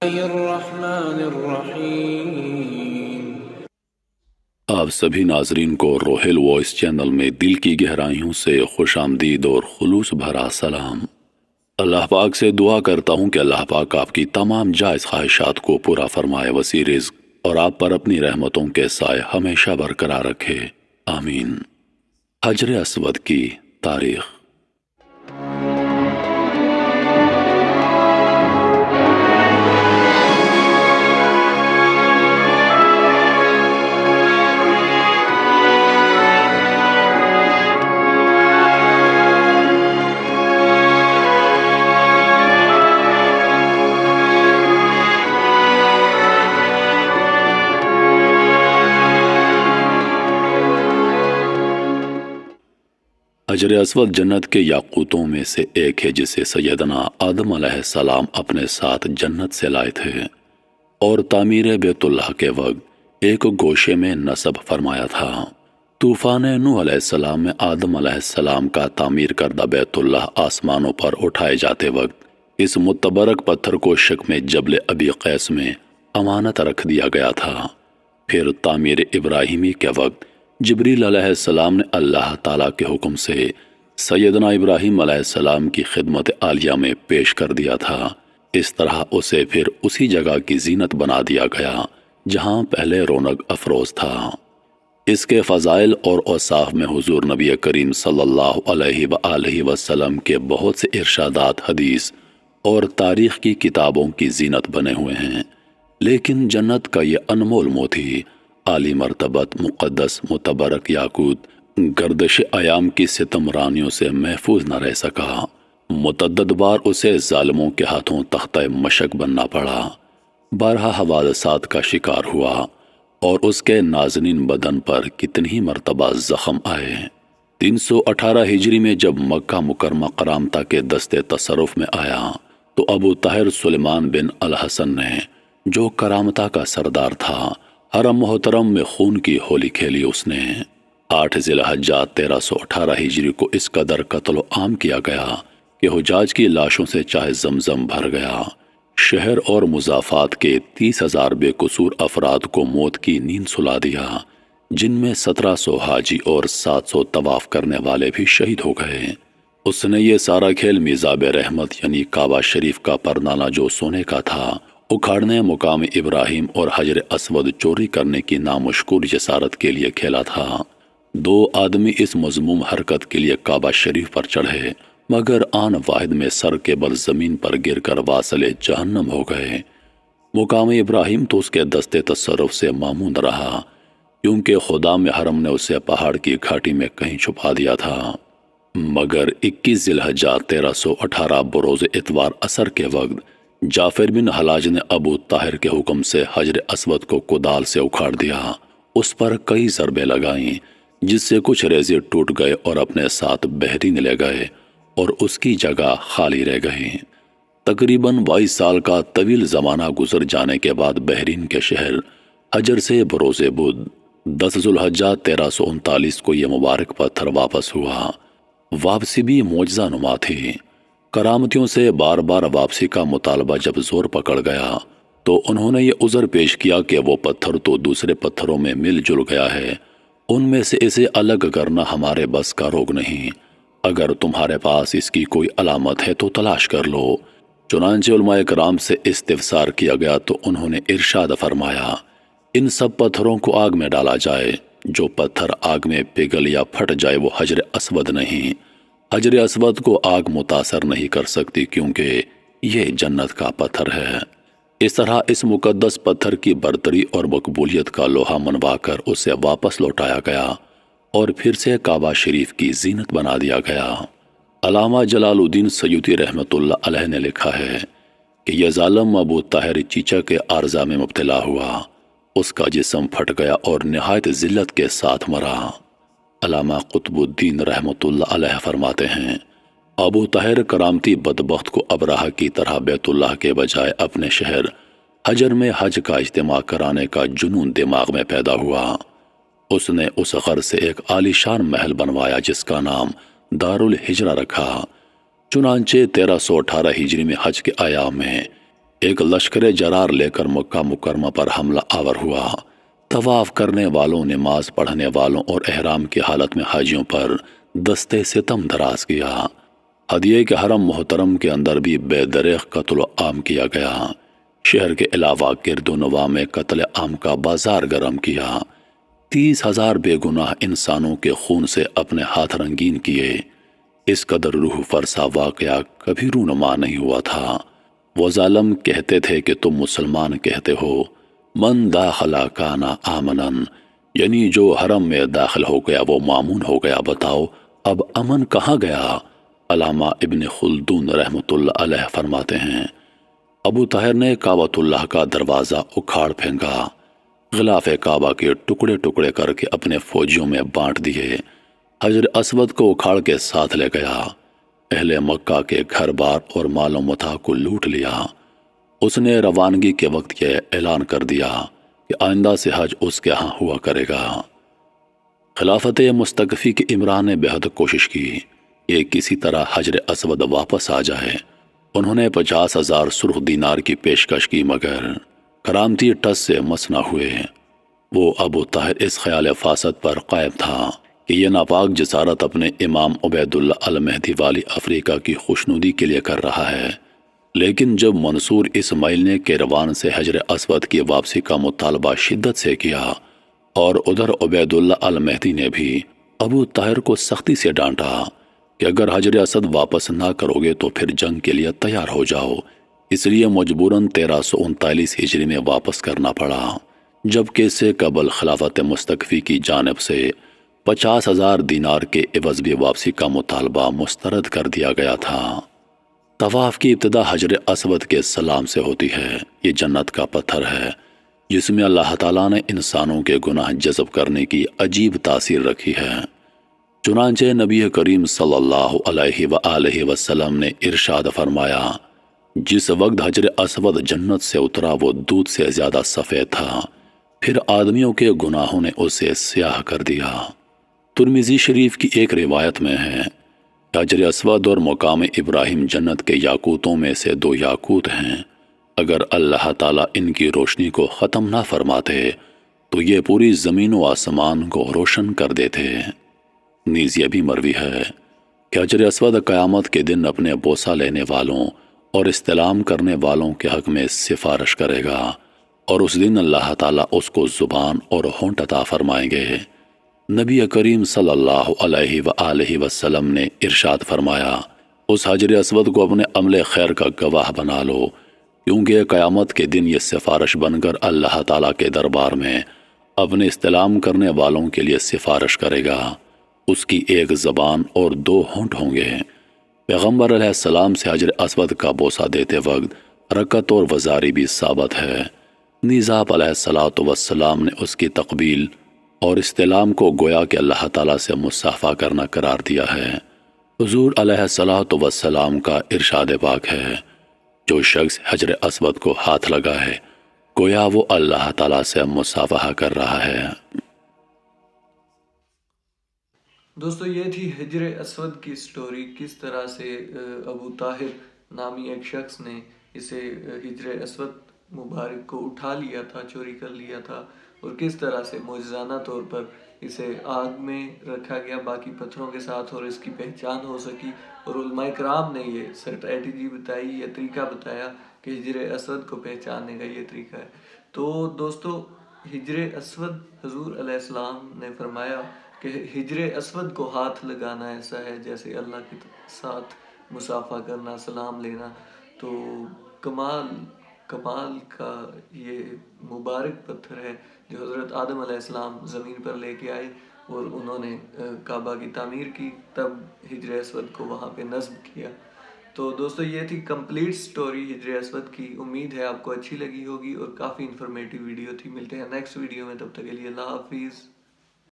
الرحمن الرحیم۔ آپ سبھی ناظرین کو روہیل وائس چینل میں دل کی گہرائیوں سے خوش آمدید اور خلوص بھرا سلام۔ اللہ پاک سے دعا کرتا ہوں کہ اللہ پاک آپ کی تمام جائز خواہشات کو پورا فرمائے، وسیع رزق اور آپ پر اپنی رحمتوں کے سائے ہمیشہ برقرار رکھے، آمین۔ حجر اسود کی تاریخ۔ حجر اسود جنت کے یاقوتوں میں سے ایک ہے جسے سیدنا آدم علیہ السلام اپنے ساتھ جنت سے لائے تھے اور تعمیر بیت اللہ کے وقت ایک گوشے میں نصب فرمایا تھا۔ طوفان نوح علیہ السلام میں آدم علیہ السلام کا تعمیر کردہ بیت اللہ آسمانوں پر اٹھائے جاتے وقت اس متبرک پتھر کو شکم جبل ابی قیس میں امانت رکھ دیا گیا تھا۔ پھر تعمیر ابراہیمی کے وقت جبریل علیہ السلام نے اللہ تعالیٰ کے حکم سے سیدنا ابراہیم علیہ السلام کی خدمت عالیہ میں پیش کر دیا تھا۔ اس طرح اسے پھر اسی جگہ کی زینت بنا دیا گیا جہاں پہلے رونق افروز تھا۔ اس کے فضائل اور اوصاف میں حضور نبی کریم صلی اللہ علیہ وآلہ وسلم کے بہت سے ارشادات حدیث اور تاریخ کی کتابوں کی زینت بنے ہوئے ہیں، لیکن جنت کا یہ انمول موتی عالی مرتبت مقدس متبرک یاقوت گردش ایام کی ستم رانیوں سے محفوظ نہ رہ سکا۔ متعدد بار اسے ظالموں کے ہاتھوں تختہ مشق بننا پڑا، بارہا حوادثات کا شکار ہوا اور اس کے نازنین بدن پر کتنی ہی مرتبہ زخم آئے۔ 318 ہجری میں جب مکہ مکرمہ کرامتہ کے دستے تصرف میں آیا تو ابو طاہر سلیمان بن الحسن نے، جو کرامتہ کا سردار تھا، حرم محترم میں خون کی ہولی کھیلی۔ اس نے 8 ذی الحجہ 1318 ہجری کو اس قدر قتل و عام کیا گیا کہ حجاج کی لاشوں سے چاہے زمزم بھر گیا۔ شہر اور مضافات کے 30,000 بے قصور افراد کو موت کی نیند سلا دیا، جن میں 1700 حاجی اور 700 طواف کرنے والے بھی شہید ہو گئے۔ اس نے یہ سارا کھیل میزاب رحمت یعنی کعبہ شریف کا پردانہ جو سونے کا تھا اکھاڑنے، مقام ابراہیم اور حجر اسود چوری کرنے کی نامشکور جسارت کے لیے کھیلا تھا۔ 2 آدمی اس مذموم حرکت کے لیے کعبہ شریف پر چڑھے، مگر آن واحد میں سر کے بل زمین پر گر کر واصل جہنم ہو گئے۔ مقام ابراہیم تو اس کے دستے تصرف سے معمون رہا، کیونکہ خدا میں حرم نے اسے پہاڑ کی گھاٹی میں کہیں چھپا دیا تھا۔ مگر 21 ذی الحجہ 1318 بروز اتوار عصر کے وقت جعفر بن حلاج نے ابو طاہر کے حکم سے حجر اسود کو کدال سے اکھاڑ دیا، اس پر کئی ضربیں لگائیں جس سے کچھ ریزے ٹوٹ گئے اور اپنے ساتھ بحرین لے گئے اور اس کی جگہ خالی رہ گئی۔ تقریباً 22 سال کا طویل زمانہ گزر جانے کے بعد بحرین کے شہر حجر سے بروز بدھ 10 ذی الحجہ 1339 کو یہ مبارک پتھر واپس ہوا۔ واپسی بھی معجزہ نما تھی۔ کرامتیوں سے بار بار واپسی کا مطالبہ جب زور پکڑ گیا تو انہوں نے یہ عذر پیش کیا کہ وہ پتھر تو دوسرے پتھروں میں مل جل گیا ہے، ان میں سے اسے الگ کرنا ہمارے بس کا روگ نہیں۔ اگر تمہارے پاس اس کی کوئی علامت ہے تو تلاش کر لو۔ چنانچہ علماء کرام سے استفسار کیا گیا تو انہوں نے ارشاد فرمایا، ان سب پتھروں کو آگ میں ڈالا جائے، جو پتھر آگ میں پگھل یا پھٹ جائے وہ حجر اسود نہیں۔ حجر اسود کو آگ متاثر نہیں کر سکتی کیونکہ یہ جنت کا پتھر ہے۔ اس طرح اس مقدس پتھر کی برتری اور مقبولیت کا لوہا منوا کر اسے واپس لوٹایا گیا اور پھر سے کعبہ شریف کی زینت بنا دیا گیا۔ علامہ جلال الدین سیوطی رحمۃ اللہ علیہ نے لکھا ہے کہ یہ ظالم ابو طاہر چیچا کے عارضہ میں مبتلا ہوا، اس کا جسم پھٹ گیا اور نہایت ذلت کے ساتھ مرا۔ علامہ قطب الدین رحمۃ اللہ علیہ فرماتے ہیں، ابو طاہر کرامتی بدبخت کو ابراہ کی طرح بیت اللہ کے بجائے اپنے شہر حجر میں حج کا اجتماع کرانے کا جنون دماغ میں پیدا ہوا۔ اس نے اس غرض سے ایک عالیشان محل بنوایا جس کا نام دار الحجرہ رکھا۔ چنانچہ 1318 ہجری میں حج کے ایام میں ایک لشکر جرار لے کر مکہ مکرمہ پر حملہ آور ہوا۔ طواف کرنے والوں، نماز پڑھنے والوں اور احرام کی حالت میں حاجیوں پر دستے ستم دراز کیا۔ ہدیے کے حرم محترم کے اندر بھی بے دریغ قتل عام کیا گیا۔ شہر کے علاوہ گرد و نواح میں قتل عام کا بازار گرم کیا۔ 30,000 بے گناہ انسانوں کے خون سے اپنے ہاتھ رنگین کیے۔ اس قدر روح فرسا واقعہ کبھی رونما نہیں ہوا تھا۔ وہ ظالم کہتے تھے کہ تم مسلمان کہتے ہو، من داخلہ کانا آمنن، یعنی جو حرم میں داخل ہو گیا وہ مامون ہو گیا، بتاؤ اب امن کہاں گیا؟ علامہ ابن خلدون رحمۃ اللہ علیہ فرماتے ہیں، ابو طاہر نے کعبۃ اللہ کا دروازہ اکھاڑ پھینکا، غلاف کعبہ کے ٹکڑے ٹکڑے کر کے اپنے فوجیوں میں بانٹ دیے، حجر اسود کو اکھاڑ کے ساتھ لے گیا، اہل مکہ کے گھر بار اور مال و متاع کو لوٹ لیا۔ اس نے روانگی کے وقت یہ اعلان کر دیا کہ آئندہ سے حج اس کے ہاں ہوا کرے گا۔ خلافت مستکفی کے عمران نے بہت کوشش کی کہ کسی طرح حجر اسود واپس آ جائے۔ انہوں نے 50,000 سرخ دینار کی پیشکش کی مگر کرامتی ٹس سے مس نہ ہوئے۔ وہ ابو طاہر اس خیال فاسد پر قائم تھا کہ یہ ناپاک جسارت اپنے امام عبید اللہ المہدی والی افریقہ کی خوشنودی کے لیے کر رہا ہے۔ لیکن جب منصور اسماعیل نے کیروان سے حجر اسود کی واپسی کا مطالبہ شدت سے کیا اور ادھر عبید اللہ المہدی نے بھی ابو طاہر کو سختی سے ڈانٹا کہ اگر حجر اسود واپس نہ کرو گے تو پھر جنگ کے لیے تیار ہو جاؤ، اس لیے مجبوراً 1339 ہجری میں واپس کرنا پڑا، جبکہ اس سے قبل خلافت مستکفی کی جانب سے 50,000 دینار کے عوض بھی واپسی کا مطالبہ مسترد کر دیا گیا تھا۔ طواف کی ابتدا حجر اسود کے سلام سے ہوتی ہے۔ یہ جنت کا پتھر ہے جس میں اللہ تعالیٰ نے انسانوں کے گناہ جذب کرنے کی عجیب تاثیر رکھی ہے۔ چنانچہ نبی کریم صلی اللہ علیہ وآلہ وسلم نے ارشاد فرمایا، جس وقت حجر اسود جنت سے اترا وہ دودھ سے زیادہ سفید تھا، پھر آدمیوں کے گناہوں نے اسے سیاہ کر دیا۔ ترمذی شریف کی ایک روایت میں ہے، حجر اسود اور مقام ابراہیم جنت کے یاقوتوں میں سے 2 یاقوت ہیں، اگر اللہ تعالیٰ ان کی روشنی کو ختم نہ فرماتے تو یہ پوری زمین و آسمان کو روشن کر دیتے۔ نیز یہ بھی مروی ہے کہ حجر اسود قیامت کے دن اپنے بوسہ لینے والوں اور استلام کرنے والوں کے حق میں سفارش کرے گا، اور اس دن اللہ تعالیٰ اس کو زبان اور ہونٹ عطا فرمائیں گے۔ نبی کریم صلی اللہ علیہ وآلہ وسلم نے ارشاد فرمایا، اس حجر اسود کو اپنے عمل خیر کا گواہ بنا لو، کیونکہ قیامت کے دن یہ سفارش بن کر اللہ تعالیٰ کے دربار میں اپنے استلام کرنے والوں کے لیے سفارش کرے گا۔ اس کی ایک زبان اور 2 ہونٹ ہوں گے۔ پیغمبر علیہ السلام سے حجر اسود کا بوسہ دیتے وقت رکعت اور وزاری بھی ثابت ہے۔ نیز آپ علیہ السلام نے اس کی تقبیل اور استلام کو گویا کہ اللہ تعالیٰ سے مصافحہ کرنا قرار دیا ہے۔ حضور علیہ السلام کا ارشاد پاک ہے، جو شخص حجر اسود کو ہاتھ لگائے گویا وہ اللہ تعالیٰ سے مصافحہ کر رہا ہے۔ دوستو یہ تھی حجر اسود کی سٹوری، کس طرح سے ابو طاہر نامی ایک شخص نے اسے حجر اسود مبارک کو اٹھا لیا تھا، چوری کر لیا تھا، اور کس طرح سے معجزانہ طور پر اسے آگ میں رکھا گیا باقی پتھروں کے ساتھ اور اس کی پہچان ہو سکی، اور علماء کرام نے یہ اسٹریٹجی بتائی، یہ طریقہ بتایا کہ حجر اسود کو پہچاننے کا یہ طریقہ ہے۔ تو دوستو حجر اسود حضور علیہ السلام نے فرمایا کہ حجر اسود کو ہاتھ لگانا ایسا ہے جیسے اللہ کے ساتھ مصافحہ کرنا، سلام لینا۔ تو کمال کا یہ مبارک پتھر ہے جو حضرت آدم علیہ السلام زمین پر لے کے آئے اور انہوں نے کعبہ کی تعمیر کی، تب حجر اسود کو وہاں پہ نصب کیا۔ تو دوستو یہ تھی کمپلیٹ سٹوری حجر اسود کی، امید ہے آپ کو اچھی لگی ہوگی اور کافی انفارمیٹیو ویڈیو تھی۔ ملتے ہیں نیکسٹ ویڈیو میں، تب تک کے لیے اللہ حافظ۔